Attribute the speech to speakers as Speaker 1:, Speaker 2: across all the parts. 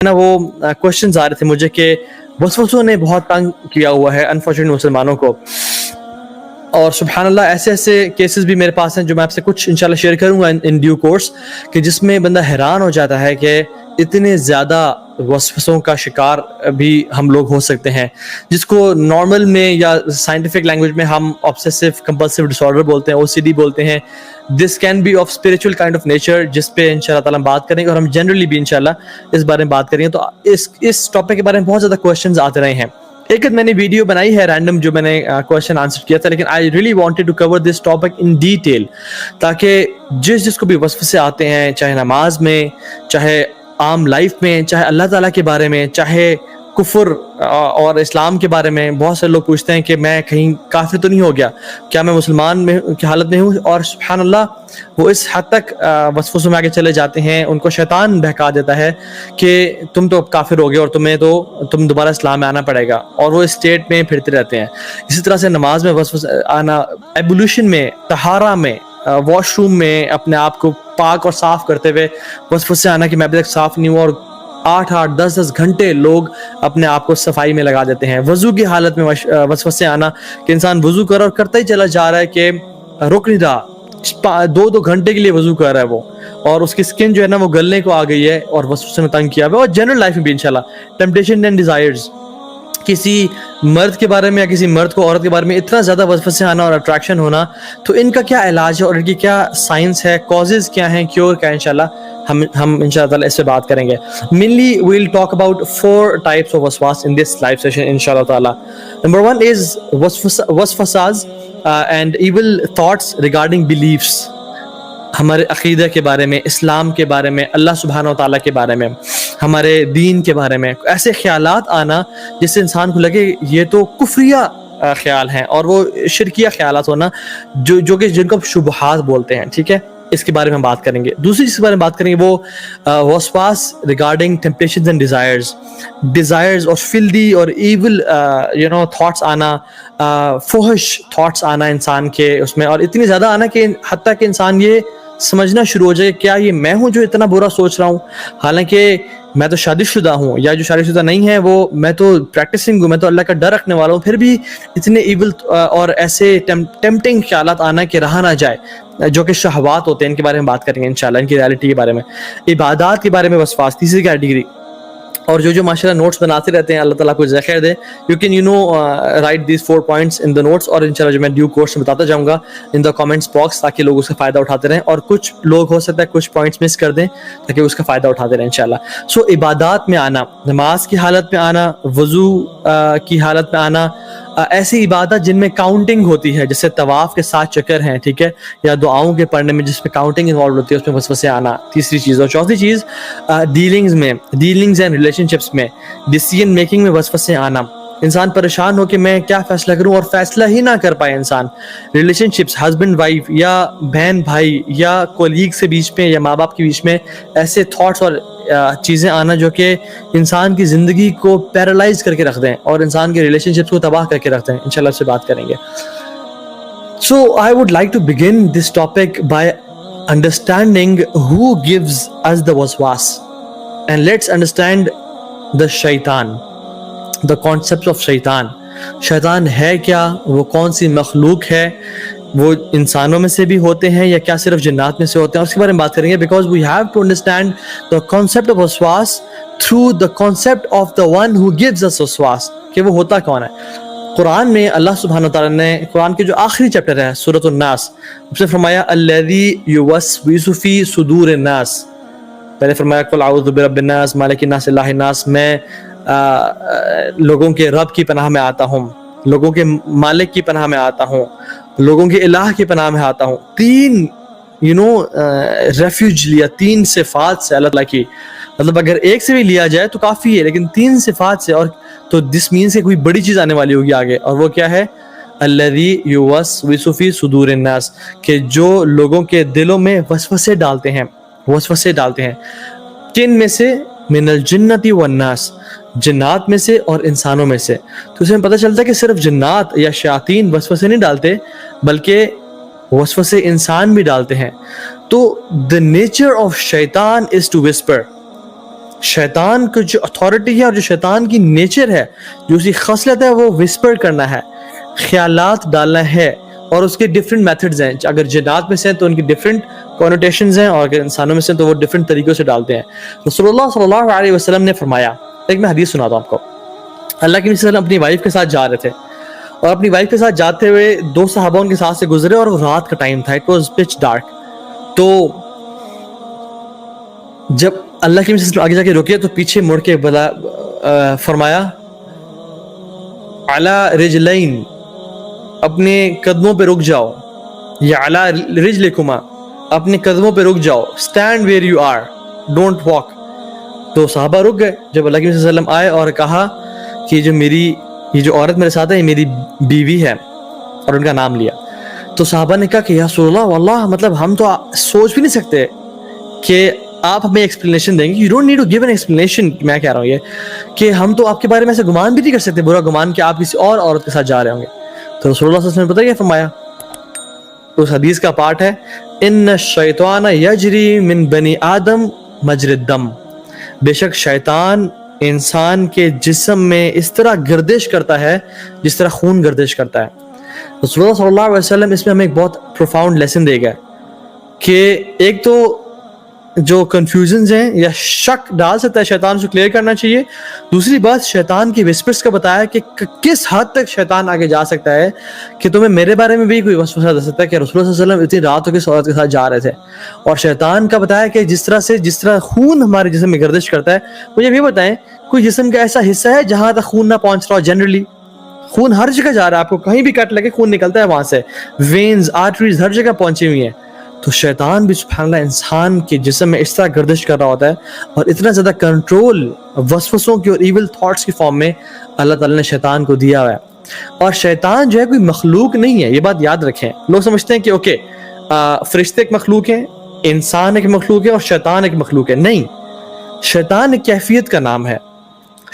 Speaker 1: ना वो क्वेश्चंस आ रहे थे मुझे कि वसवसों ने बहुत तंग किया हुआ है अनफॉर्चुनेट मुसलमानों को, और सुबहान अल्लाह ऐसे ऐसे केसेस भी मेरे पास हैं जो मैं आपसे कुछ इंशाल्लाह शेयर करूंगा इन ड्यू कोर्स, कि जिसमें बंदा हैरान हो जाता है कि इतने ज़्यादा वसवसों का शिकार भी हम लोग हो सकते हैं, जिसको नॉर्मल में या साइंटिफिक लैंग्वेज में हम ऑब्सेसिव कंपल्सिव डिसऑर्डर बोलते हैं, ओसीडी बोलते हैं। This can be of spiritual kind of nature, जिस पे इंशाल्लाह ताला हम बात करेंगे, और हम जनरली भी इंशाल्लाह इस बारे में बात करेंगे। तो इस टॉपिक के बारे में बहुत ज़्यादा क्वेश्चंस आते रहे हैं। एक मैंने वीडियो बनाई है रैंडम जो मैंने क्वेश्चन आंसर किया था, लेकिन I really wanted to cover this topic in detail, ताकि जिसको भी वसवसे आते हैं, चाहे नमाज में, चाहे आम लाइफ में, चाहे अल्लाह ताला के बारे में, चाहे कुफर और इस्लाम के बारे में, बहुत से लोग पूछते हैं कि मैं कहीं काफिर तो नहीं हो गया, क्या मैं मुसलमान में की हालत में हूँ, और सुभान अल्लाह वो इस हद तक वसवसों में आगे चले जाते हैं, उनको शैतान बहका देता है कि तुम तो काफिर हो गए और तुम दोबारा इस्लाम में आना पड़ेगा, और वो इस स्टेट में फिरते रहते हैं। इसी तरह से नमाज में वसवसे आना, एबोल्यूशन में, तहारा में, वॉशरूम में अपने आप को पाक और साफ करते हुए वसवसे आना कि मैं अभी तक साफ नहीं हूँ, और 8-8 10-10 घंटे लोग अपने आप को सफाई में लगा देते हैं। वजू की हालत में वसवसे आना कि इंसान वजू कर और करता ही चला जा रहा है कि रुक नहीं रहा, 2-2 घंटे के लिए वजू कर रहा है वो, और उसकी स्किन जो है ना वो गलने को आ गई है और वसवसे में तंग किया हुआ है। और जनरल लाइफ में भी इंशाल्लाह टेम्पटेशन एंड डिजायर्स, किसी मर्द के बारे में या किसी मर्द को औरत के बारे में इतना ज़्यादा वसवसे आना और अट्रैक्शन होना, तो इनका क्या इलाज है और इनकी क्या साइंस है, कॉजेज़ क्या हैं, क्योर क्या है, इंशाल्लाह हम इंशाल्लाह ताला इस पे बात करेंगे। Mainly we will talk about 4 types of वसवास इन दिस लाइव सेशन इंशाल्लाह ताला। नंबर 1 इज वसवसाज and evil thoughts regarding beliefs, हमारे अकीदे के बारे में, इस्लाम के बारे में, अल्लाह सुब्हानहू व तआला के बारे में, हमारे दीन के बारे में, ऐसे ख्यालात आना जिससे इंसान को लगे ये तो कुफ्रिया ख्याल हैं, और वो शिरकिया ख्यालात होना जो कि जिनको शुबहात बोलते हैं। ठीक है, इसके बारे में हम बात करेंगे। दूसरी चीज़ के बारे में बात करेंगे वो वसवास रिगार्डिंग टेम्पटेशंस एंड डिज़ायर्स और फिल्दी और इविल थॉट्स आना, फुहश थॉट्स आना इंसान के उसमें, और इतनी ज़्यादा आना कि हत्ता कि इंसान ये समझना शुरू हो जाए क्या ये मैं हूँ जो इतना बुरा सोच रहा हूँ, हालांकि मैं तो शादीशुदा हूँ, या जो शादीशुदा नहीं है वो मैं तो प्रैक्टिसिंग हूँ, मैं तो अल्लाह का डर रखने वाला हूँ, फिर भी इतने इविल और ऐसे टेम्पटिंग ख्यालात आना कि रहा ना जाए, जो कि शहवात होते हैं। इनके बारे में बात करेंगे इंशाल्लाह, इनकी रियलिटी के बारे में, इबादत के बारे में वसवास, तीसरी कैटेगरी। और जो माशाल्लाह नोट्स बनाते रहते हैं, अल्लाह ताला को जज़ा खैर दे, you can write these 4 points in the notes, और इंशाल्लाह जो मैं ड्यू कोर्स में बताता जाऊंगा इन द कमेंट्स बॉक्स, ताकि लोग उसका फ़ायदा उठाते रहें, और कुछ लोग हो सकता है कुछ पॉइंट्स मिस कर दें ताकि उसका फ़ायदा उठाते रहें इंशाल्लाह। सो इबादत में आना, नमाज की हालत में आना, वज़ू की हालत में आना, ऐसी इबादत जिनमें काउंटिंग होती है, जैसे तवाफ़ के 7 चक्कर हैं, ठीक है, या दुआओं के पढ़ने में जिसमें काउंटिंग इन्वॉल्व होती है, उसमें वसवसे आना, तीसरी चीज़। और चौथी चीज़ डीलिंग्स एंड रिलेशनशिप्स में, डिसीजन मेकिंग में वसवसे आना, इंसान परेशान हो कि मैं क्या फैसला करूं और फैसला ही ना कर पाए इंसान, रिलेशनशिप्स, हस्बैंड वाइफ या बहन भाई या कोलीग के बीच में या माँ बाप के बीच में, ऐसे थॉट्स और चीज़ें आना जो कि इंसान की ज़िंदगी को पैरालाइज करके रख दें और इंसान के रिलेशनशिप्स को तबाह करके रख दें। इंशाल्लाह इससे बात करेंगे। So I would like to begin this topic by understanding who gives us the वसवास, एंड लेट्स अंडरस्टैंड द शैतान, द कॉन्सेप्ट ऑफ शैतान। शैतान है क्या, वो कौन सी मखलूक है, वो इंसानों में से भी होते हैं या क्या सिर्फ जिन्नात में से होते हैं, उसके बारे में बात करेंगे। Because we have to understand the concept of वसवास through the concept of the one who gives us वसवास, कि वो होता कौन है। कुरान में अल्लाह सुब्हानहू व तआला ने कुरान के जो आखिरी चैप्टर है सूरत अन्नास, उसमें फरमाया अल्लज़ी युवस्विसु फी सुदूरिन नास, पहले फरमाया कुल अऊज़ु बिरब्बिन नास मालिकिन नास इलाहिन नास, मैं लोगों के रब की पनाह में आता हूँ, लोगों के मालिक की पनाह में आता हूँ, लोगों के इलाह की पनाह में आता हूँ। 3 रेफ्यूज लिया, 3 सिफात से अल्लाह ताला की, मतलब अगर एक से भी लिया जाए तो काफ़ी है, लेकिन 3 सिफात से, और तो दिस मीन से कोई बड़ी चीज़ आने वाली होगी आगे, और वो क्या है, अल्लज़ी युवस्विसु फी सुदूरिन नास, कि जो लोगों के दिलों में वसवसे डालते हैं, किन में से, मिनल जिन्नति वन नास, जिन्नात में से और इंसानों में से। तो इसमें पता चलता है कि सिर्फ जिन्नात या शयातीन वसवसे नहीं डालते, बल्कि वसवसे इंसान भी डालते हैं। तो द नेचर ऑफ शैतान इज टू विस्पर, شیطان کو جو اتھارٹی ہے اور جو شیطان کی نیچر ہے، جو اس کی خصلت ہے، وہ وسپر کرنا ہے، خیالات ڈالنا ہے، اور اس کے ڈفرینٹ میتھڈز ہیں. اگر جنات میں سے ہیں تو ان کی ڈفرینٹ کونوٹیشنز ہیں، اور اگر انسانوں میں سے ہیں تو وہ ڈفرینٹ طریقوں سے ڈالتے ہیں. رسول اللہ صلی اللہ علیہ وسلم نے فرمایا، ایک میں حدیث سناتا ہوں آپ کو. اللہ کے نبی صلی اللہ علیہ وسلم اپنی وائف کے ساتھ جا رہے تھے، اور اپنی وائف کے ساتھ جاتے ہوئے دو صحابہ ان کے ساتھ سے گزرے، اور وہ رات کا ٹائم تھا، اٹ واز پچ ڈارک. تو جب اللہ کے نبی آگے جا کے رکے تو پیچھے مڑ کے فرمایا علی رجلین، اپنے قدموں پہ رک جاؤ، یا علی رجلکما، اپنے قدموں پہ رک جاؤ، stand where you are, don't walk. تو صحابہ رک گئے. جب اللہ کے نبی صلی اللہ علیہ وسلم آئے اور کہا کہ یہ جو عورت میرے ساتھ ہے یہ میری بیوی ہے، اور ان کا نام لیا، تو صحابہ نے کہا کہ یا رسول اللہ واللہ، مطلب ہم تو سوچ بھی نہیں سکتے کہ آپ ہمیں ایکسپلینیشن دیں گے. You don't need to give an explanation. میں کہہ رہا ہوں یہ کہ ہم تو آپ کے بارے میں ایسے گمان بھی نہیں کر سکتے، برا گمان، کہ آپ کسی اور عورت کے ساتھ جا رہے ہوں گے. تو رسول اللہ صلی اللہ علیہ وسلم نے پتہ کیا فرمایا؟ اس حدیث کا پارٹ ہے ان الشیطان یجری من بنی آدم مجری الدم، بے شک شیطان انسان کے جسم میں اس طرح گردش کرتا ہے جس طرح خون گردش کرتا ہے. رسول اللہ صلی اللہ علیہ وسلم اس میں ہمیں ایک بہت پروفاؤنڈ لیسن دے گا کہ ایک تو جو کنفیوژنز ہیں یا شک ڈال سکتا ہے شیطان، سے کلیئر کرنا چاہیے. دوسری بات، شیطان کی وسپرز کا بتایا کہ کس حد تک شیطان آگے جا سکتا ہے کہ تمہیں میرے بارے میں بھی کوئی وسوسہ دے سکتا ہے کہ رسول اللہ صلی اللہ علیہ وسلم اتنی رات ہو کے عورت کے ساتھ جا رہے تھے. اور شیطان کا بتایا کہ جس طرح خون ہمارے جسم میں گردش کرتا ہے. مجھے یہ بتائیں، کوئی جسم کا ایسا حصہ ہے جہاں تک خون نہ پہنچ رہا ہو؟ جنرلی خون ہر جگہ جا رہا ہے، آپ کو کہیں بھی کٹ لگے خون نکلتا ہے وہاں سے، وینز، آرٹریز ہر جگہ پہنچی ہوئی ہیں. تو شیطان بھی سبحان اللہ انسان کے جسم میں اس طرح گردش کر رہا ہوتا ہے، اور اتنا زیادہ کنٹرول وسوسوں کی اور ایول تھاٹس کی فارم میں اللہ تعالیٰ نے شیطان کو دیا ہوا ہے. اور شیطان جو ہے کوئی مخلوق نہیں ہے، یہ بات یاد رکھیں. لوگ سمجھتے ہیں کہ اوکے فرشتے ایک مخلوق ہیں، انسان ایک مخلوق ہے، اور شیطان ایک مخلوق ہے. نہیں، شیطان ایک کیفیت کا نام ہے.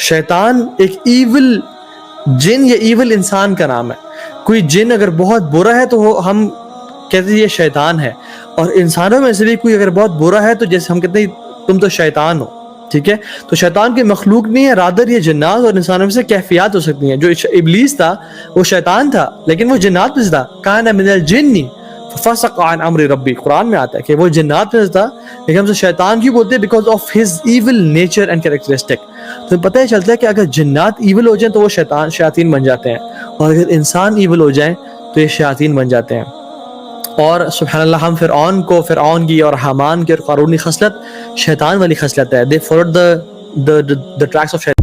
Speaker 1: شیطان ایک ایول جن یا ایول انسان کا نام ہے. کوئی جن اگر بہت برا ہے تو وہ ہم کہتے ہیں یہ شیطان ہے، اور انسانوں میں سے بھی کوئی اگر بہت برا ہے تو جیسے ہم کہتے ہیں تم تو شیطان ہو. ٹھیک ہے، تو شیطان کی مخلوق نہیں ہے، رادر یہ جنات اور انسانوں میں سے کیفیات ہو سکتی ہیں. جو ابلیس تھا وہ شیطان تھا، لیکن وہ جنات میں سے تھا. کان من الجن ففسق عن امر ربی، قرآن میں آتا ہے کہ وہ جنات میں سے تھا، لیکن ہم سے شیطان کیوں بولتے ہیں؟ Because of his evil nature and characteristic. تو پتہ ہی چلتا ہے کہ اگر جنات ایول ہو جائیں تو وہ شیاطین بن جاتے ہیں، اور اگر انسان ایول ہو جائیں تو یہ شیاطین بن جاتے ہیں. اور سبحان اللہ ہم فرعون کی اور حامان کی اور قارون کی خصلت شیطان والی خصلت ہے. they followed the tracks of شیطان.